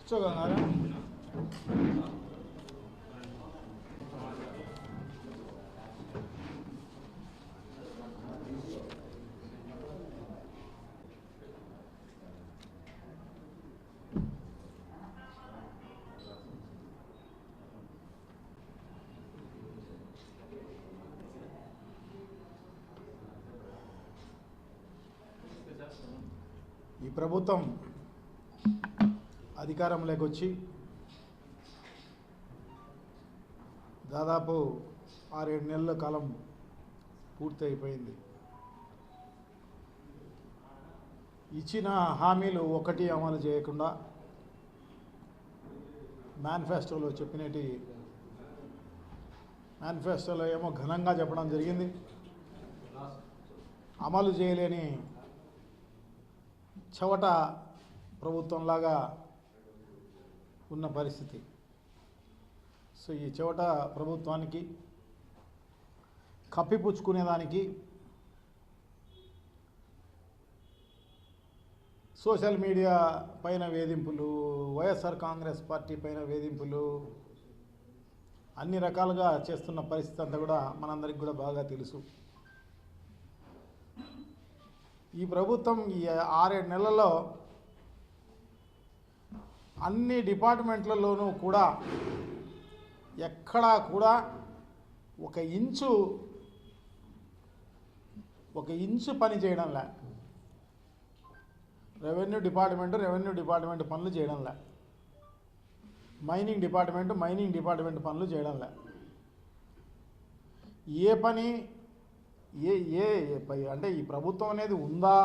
కూర్చోగలరా? ఈ ప్రభుత్వం అధికారంలోకి వచ్చి దాదాపు 6-7 నెలల కాలం పూర్తి అయిపోయింది. ఇచ్చిన హామీలు ఒకటి అమలు చేయకుండా మేనిఫెస్టోలో చెప్పినట్టు మేనిఫెస్టోలో ఏమో ఘనంగా చెప్పడం జరిగింది, అమలు చేయలేని చవట ప్రభుత్వంలాగా ఉన్న పరిస్థితి. సో ఈ చవట ప్రభుత్వానికి కప్పిపుచ్చుకునేదానికి సోషల్ మీడియా పైన వేధింపులు, వైఎస్ఆర్ కాంగ్రెస్ పార్టీ పైన వేధింపులు, అన్ని రకాలుగా చేస్తున్న పరిస్థితి అంతా కూడా మనందరికి కూడా బాగా తెలుసు. ఈ ప్రభుత్వం ఈ 6-7 నెలల్లో అన్ని డిపార్ట్మెంట్లలోనూ కూడా ఎక్కడా కూడా ఒక ఇంచు పని చేయడంలే. రెవెన్యూ డిపార్ట్మెంట్ పనులు చేయడంలే, మైనింగ్ డిపార్ట్మెంట్ పనులు చేయడంలే. ఏ పని అంటే ఈ ప్రభుత్వం అనేది ఉందా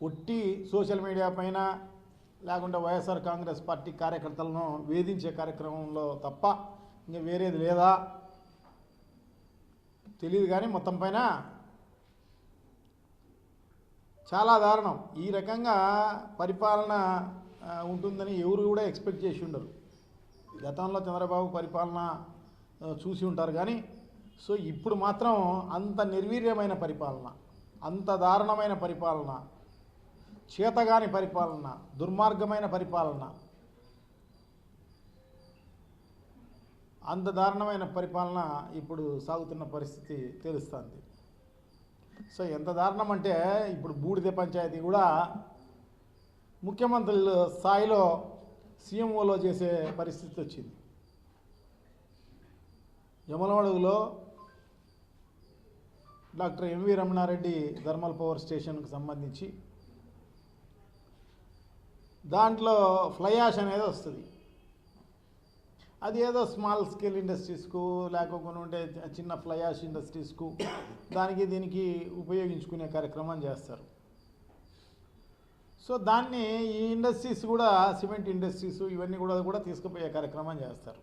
ఒట్టి సోషల్ మీడియా పైన లేకుంటే వైఎస్ఆర్ కాంగ్రెస్ పార్టీ కార్యకర్తలను వేధించే కార్యక్రమంలో తప్ప ఇంకా వేరేది లేదా తెలియదు. కానీ మొత్తం పైన చాలా దారుణం. ఈ రకంగా పరిపాలన ఉంటుందని ఎవరు కూడా ఎక్స్పెక్ట్ చేసి ఉండరు. గతంలో చంద్రబాబు పరిపాలన చూసి ఉంటారు కానీ సో ఇప్పుడు మాత్రం అంత నిర్వీర్యమైన పరిపాలన, అంత దారుణమైన పరిపాలన, చేతగాని పరిపాలన, దుర్మార్గమైన పరిపాలన, అంత దారుణమైన పరిపాలన ఇప్పుడు సాగుతున్న పరిస్థితి తెలుస్తుంది. సో ఎంత దారుణం అంటే ఇప్పుడు బూడిద పంచాయతీ కూడా ముఖ్యమంత్రుల స్థాయిలో సీఎంఓలో చేసే పరిస్థితి వచ్చింది. యమలమడుగులో doctor M V Ramana Reddy thermal power స్టేషన్కు సంబంధించి దాంట్లో ఫ్లై యాష్ అనేది వస్తుంది. అది ఏదో స్మాల్ స్కేల్ ఇండస్ట్రీస్కు లేకపోకుండా ఉంటే చిన్న ఫ్లై యాష్ ఇండస్ట్రీస్కు దీనికి ఉపయోగించుకునే కార్యక్రమం చేస్తారు. సో దాన్ని ఈ ఇండస్ట్రీస్ కూడా సిమెంట్ ఇండస్ట్రీస్ ఇవన్నీ కూడా తీసుకుపోయే కార్యక్రమం చేస్తారు.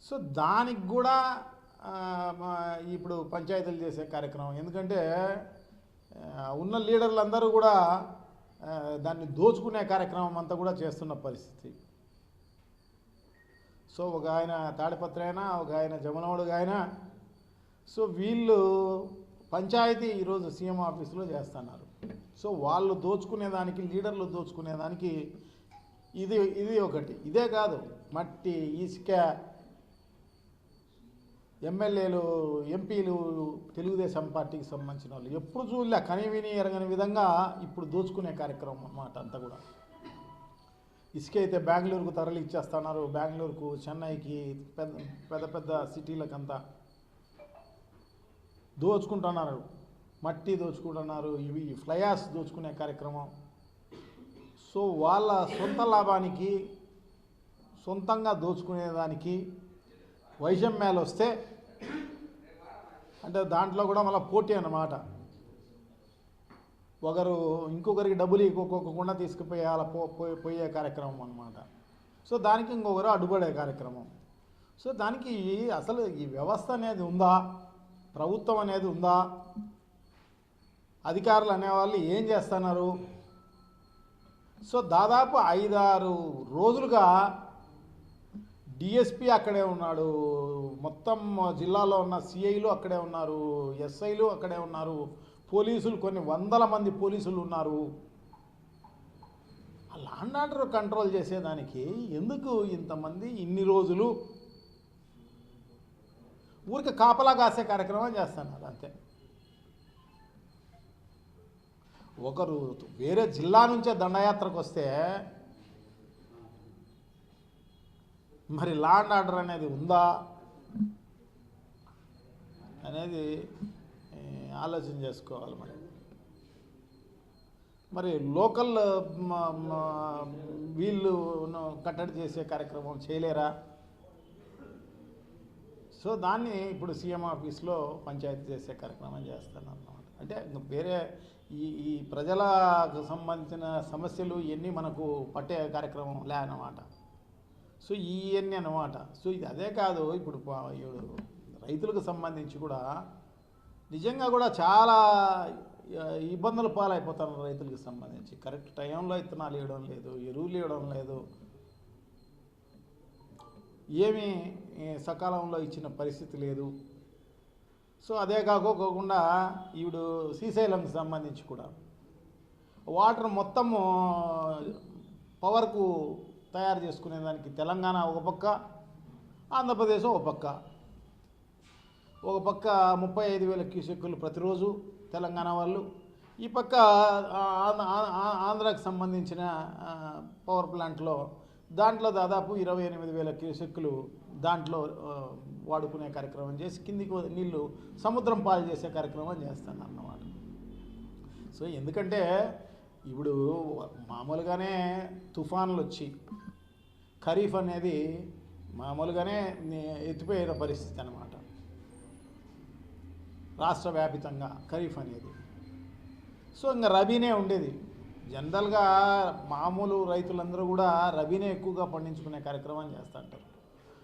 సో దానికి కూడా ఇప్పుడు పంచాయతీలు చేసే కార్యక్రమం, ఎందుకంటే ఉన్న లీడర్లందరూ కూడా దాన్ని దోచుకునే కార్యక్రమం అంతా కూడా చేస్తున్న పరిస్థితి. సో ఒక ఆయన తాడిపత్రి అయినా, ఒక ఆయన జమలమడుగు అయినా, సో వీళ్ళు పంచాయతీ ఈరోజు సీఎం ఆఫీసులో చేస్తున్నారు. సో వాళ్ళు దోచుకునేదానికి, లీడర్లు దోచుకునేదానికి ఇది ఒకటి. ఇదే కాదు, మట్టి, ఇసుక, ఎమ్మెల్యేలు, ఎంపీలు, తెలుగుదేశం పార్టీకి సంబంధించిన వాళ్ళు ఎప్పుడు చూడలే, కనివిని ఎరగని విధంగా ఇప్పుడు దోచుకునే కార్యక్రమం అన్నమాట అంతా కూడా. ఇసుక అయితే బెంగళూరుకు తరలి ఇచ్చేస్తున్నారు, బెంగళూరుకు, చెన్నైకి, పెద్ద సిటీలకంతా దోచుకుంటున్నారు. మట్టి దోచుకుంటున్నారు, ఇవి ఫ్లయాస్ దోచుకునే కార్యక్రమం. సో వాళ్ళ సొంత లాభానికి, సొంతంగా దోచుకునేదానికి వైషమ్యాలు వస్తే అంటే దాంట్లో కూడా మళ్ళీ పోటీ అన్నమాట. ఒకరు ఇంకొకరికి డబ్బులు ఇవ్వకుండా పోయే కార్యక్రమం అన్నమాట. సో దానికి ఇంకొకరు అడ్డుపడే కార్యక్రమం. సో దానికి అసలు ఈ వ్యవస్థ అనేది ఉందా, ప్రభుత్వం అనేది ఉందా, అధికారులు అనేవాళ్ళు ఏం చేస్తున్నారు? సో దాదాపు 5-6 రోజులుగా డిఎస్పీ అక్కడే ఉన్నాడు, మొత్తం జిల్లాలో ఉన్న సిఐలు అక్కడే ఉన్నారు, ఎస్ఐలు అక్కడే ఉన్నారు, పోలీసులు కొన్ని 100 మంది పోలీసులు ఉన్నారు. అండ్ ఆర్డర్ కంట్రోల్ చేసేదానికి ఎందుకు ఇంతమంది ఇన్ని రోజులు ఊరికి కాపలా కాసే కార్యక్రమం చేస్తున్నారు అంతే. ఒకరు వేరే జిల్లా నుంచే దండయాత్రకు వస్తే మరి లా అండ్ ఆర్డర్ అనేది ఉందా అనేది ఆలోచన చేసుకోవాలి. మరి లోకల్ వీళ్ళు కట్టడి చేసే కార్యక్రమం చేయలేరా? సో దాన్ని ఇప్పుడు సీఎం ఆఫీస్లో పంచాయతీ చేసే కార్యక్రమం చేస్తాను అన్నమాట. అంటే వేరే ఈ ప్రజలకు సంబంధించిన సమస్యలు ఇవన్నీ మనకు పట్టే కార్యక్రమం లే అన్నమాట. సో ఇవన్నీ అన్నమాట. సో ఇది అదే కాదు, ఇప్పుడు రైతులకు సంబంధించి కూడా నిజంగా కూడా చాలా ఇబ్బందులు పాలైపోతున్నారు. రైతులకు సంబంధించి కరెక్ట్ టైంలో ఇత్తనాలు ఇవ్వడం లేదు, ఎరువులు ఇవ్వడం లేదు, ఏమీ సకాలంలో ఇచ్చిన పరిస్థితి లేదు. సో అదే కాకోకుండా ఇప్పుడు శ్రీశైలంకి సంబంధించి కూడా వాటర్ మొత్తము పవర్కు తయారు చేసుకునేదానికి తెలంగాణ ఒక పక్క, ఆంధ్రప్రదేశ్ ఒక పక్క. 35,000 క్యూసెక్కులు ప్రతిరోజు తెలంగాణ వాళ్ళు, ఈ పక్క ఆంధ్రాకి సంబంధించిన పవర్ ప్లాంట్లో దాంట్లో దాదాపు 28,000 క్యూసెక్కులు దాంట్లో వాడుకునే కార్యక్రమం చేసి కిందికి నీళ్లు సముద్రం పాలు చేసే కార్యక్రమం చేస్తాను అన్నమాట. సో ఎందుకంటే ఇప్పుడు మామూలుగానే తుఫాన్లు వచ్చి ఖరీఫ్ అనేది మామూలుగానే ఎత్తిపోయిన పరిస్థితి అన్నమాట. రాష్ట్ర వ్యాపితంగా ఖరీఫ్ అనేది. సో ఇంకా రబీనే ఉండేది. జనరల్గా మామూలు రైతులందరూ కూడా రబీనే ఎక్కువగా పండించుకునే కార్యక్రమం చేస్తుంటారు.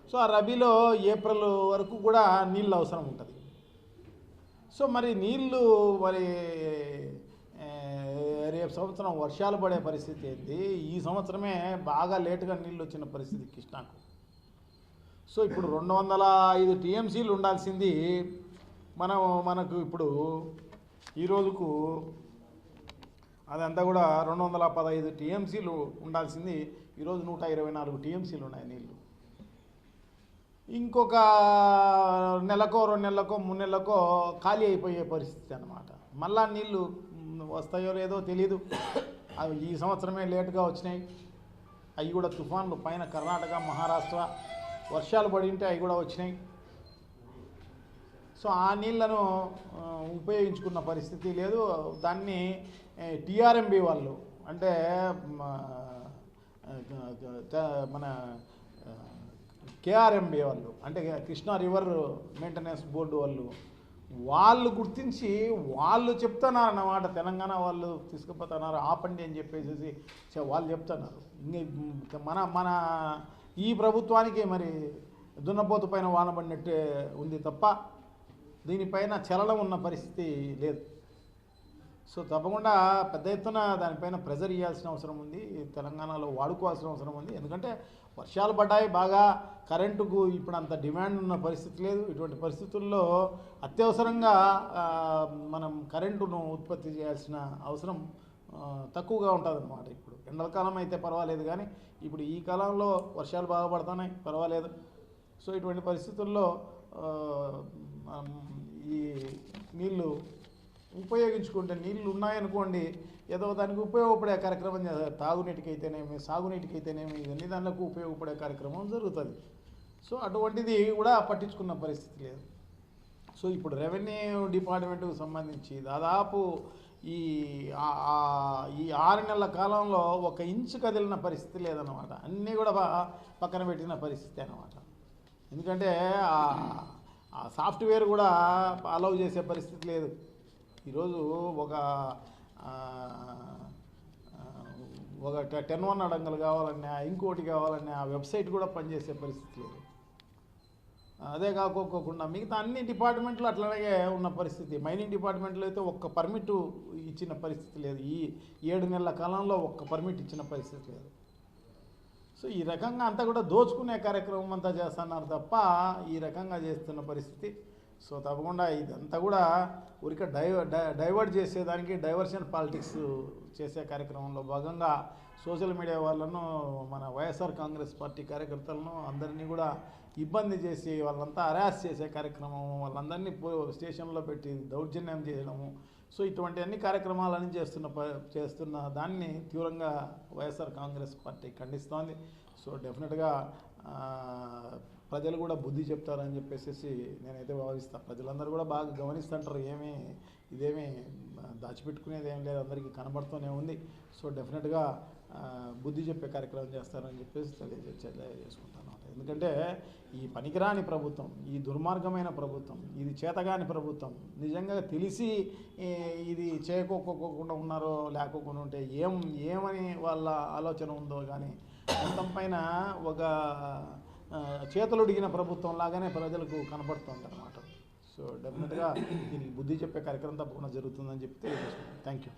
సో ఆ రబీలో ఏప్రిల్ వరకు కూడా నీళ్ళు అవసరం ఉంటుంది. సో మరి నీళ్ళు మరి రేపు సంవత్సరం వర్షాలు పడే పరిస్థితి ఏంటి? ఈ సంవత్సరమే బాగా లేటుగా నీళ్ళు వచ్చిన పరిస్థితి కృష్ణాకు. సో ఇప్పుడు 205 టీఎంసీలు ఉండాల్సింది మనకు ఇప్పుడు ఈ రోజుకు అదంతా కూడా 215 టీఎంసీలు ఉండాల్సింది ఈరోజు 124 టీఎంసీలు ఉన్నాయి నీళ్ళు. ఇంకొక నెలకో 2 నెలలకో 3 నెలలకో ఖాళీ అయిపోయే పరిస్థితి అన్నమాట. మళ్ళా నీళ్ళు వస్తాయో లేదో తెలీదు. అవి ఈ సంవత్సరమే లేటుగా వచ్చినాయి. అవి కూడా తుఫాన్లు పైన కర్ణాటక, మహారాష్ట్ర వర్షాలు పడి ఉంటే అవి కూడా వచ్చినాయి. సో ఆ నీళ్లను ఉపయోగించుకున్న పరిస్థితి లేదు. దాన్ని టీఆర్ఎంబీ వాళ్ళు అంటే మన కేఆర్ఎంబీ వాళ్ళు అంటే కృష్ణా రివర్ మెయింటెనెన్స్ బోర్డు వాళ్ళు గుర్తించి వాళ్ళు చెప్తున్నారు అన్నమాట. తెలంగాణ వాళ్ళు తీసుకుపోతున్నారు ఆపండి అని చెప్పేసి వాళ్ళు చెప్తున్నారు. ఇంక మన ఈ ప్రభుత్వానికి మరి దున్నపోతు పైన వానబడినట్టే ఉంది తప్ప దీనిపైన చలనం ఉన్న పరిస్థితి లేదు. సో తప్పకుండా పెద్ద ఎత్తున దానిపైన ప్రెజర్ ఇవ్వాల్సిన అవసరం ఉంది. తెలంగాణలో వాడుకోవాల్సిన అవసరం ఉంది. ఎందుకంటే వర్షాలు పడ్డాయి బాగా, కరెంటుకు ఇప్పుడు అంత డిమాండ్ ఉన్న పరిస్థితి లేదు. ఇటువంటి పరిస్థితుల్లో అత్యవసరంగా మనం కరెంటును ఉత్పత్తి చేయాల్సిన అవసరం తక్కువగా ఉంటుంది అన్నమాట. ఇప్పుడు ఎండాకాలం అయితే పర్వాలేదు, కానీ ఇప్పుడు ఈ కాలంలో వర్షాలు బాగా పడుతున్నాయి, పర్వాలేదు. సో ఇటువంటి పరిస్థితుల్లో ఈ నీళ్ళు ఉపయోగించుకుంటే నీళ్ళు ఉన్నాయనుకోండి ఏదో దానికి ఉపయోగపడే కార్యక్రమం తాగునీటికి అయితేనేమి, సాగునీటికి అయితేనేమి, ఇవన్నీ దానికి ఉపయోగపడే కార్యక్రమం జరుగుతుంది. సో అటువంటిది కూడా పట్టించుకున్న పరిస్థితి లేదు. సో ఇప్పుడు రెవెన్యూ డిపార్ట్మెంట్కు సంబంధించి దాదాపు ఈ 6 నెలల కాలంలో 1 ఇంచు కదిలిన పరిస్థితి లేదన్నమాట. అన్నీ కూడా పక్కన పెట్టిన పరిస్థితి అన్నమాట. ఎందుకంటే ఆ సాఫ్ట్వేర్ కూడా అలౌ చేసే పరిస్థితి లేదు. ఈరోజు ఒక 10-1 అడంగలు కావాలన్నా, ఇంకోటి కావాలన్నా ఆ వెబ్సైట్ కూడా పనిచేసే పరిస్థితి లేదు. అదే కాకోకుండా మిగతా అన్ని డిపార్ట్మెంట్లు అట్లాగే ఉన్న పరిస్థితి. మైనింగ్ డిపార్ట్మెంట్లో అయితే 1 పర్మిట్ ఇచ్చిన పరిస్థితి లేదు. ఈ 7 నెలల కాలంలో 1 పర్మిట్ ఇచ్చిన పరిస్థితి లేదు. సో ఈ రకంగా అంతా కూడా దోచుకునే కార్యక్రమం అంతా చేస్తున్నారు తప్ప ఈ రకంగా చేస్తున్న పరిస్థితి సో తప్పకుండా ఇదంతా కూడా ఊరికే డైవర్ట్ చేసేదానికి డైవర్షన్ పాలిటిక్స్ చేసే కార్యక్రమంలో భాగంగా సోషల్ మీడియా వాళ్ళను మన వైఎస్ఆర్ కాంగ్రెస్ పార్టీ కార్యకర్తలను అందరినీ కూడా ఇబ్బంది చేసి వాళ్ళంతా హరాస్ చేసే కార్యక్రమం, వాళ్ళందరినీ స్టేషన్లో పెట్టి దౌర్జన్యం చేయడము, సో ఇటువంటి అన్ని కార్యక్రమాలని చేస్తున్న దాన్ని తీవ్రంగా వైఎస్ఆర్ కాంగ్రెస్ పార్టీ ఖండిస్తోంది. సో డెఫినెట్గా ప్రజలు కూడా బుద్ధి చెప్తారని చెప్పేసి నేనైతే భావిస్తాను. ప్రజలందరూ కూడా బాగా గమనిస్తుంటారు, ఇదేమీ దాచిపెట్టుకునేది ఏం లేదు, అందరికీ కనబడుతూనే ఉంది. సో డెఫినెట్గా బుద్ధి చెప్పే కార్యక్రమం చేస్తారని చెప్పేసి తెలియజేసుకుంటాను. ఎందుకంటే ఈ పనికిరాని ప్రభుత్వం, ఈ దుర్మార్గమైన ప్రభుత్వం, ఇది చేతగాని ప్రభుత్వం, నిజంగా తెలిసి ఇది చేయకోకుండా ఉన్నారో లేకోకుండా ఉంటే ఏమని వాళ్ళ ఆలోచన ఉందో కానీ మొత్తం పైన ఒక చేతులుడిగిన ప్రభుత్వం లాగానే ప్రజలకు కనపడుతుంది అన్నమాట. సో డెఫినెట్గా దీనికి బుద్ధి చెప్పే కార్యక్రమం తప్పకుండా జరుగుతుందని చెప్పి తెలియజేసుకుంటాను. Thank you.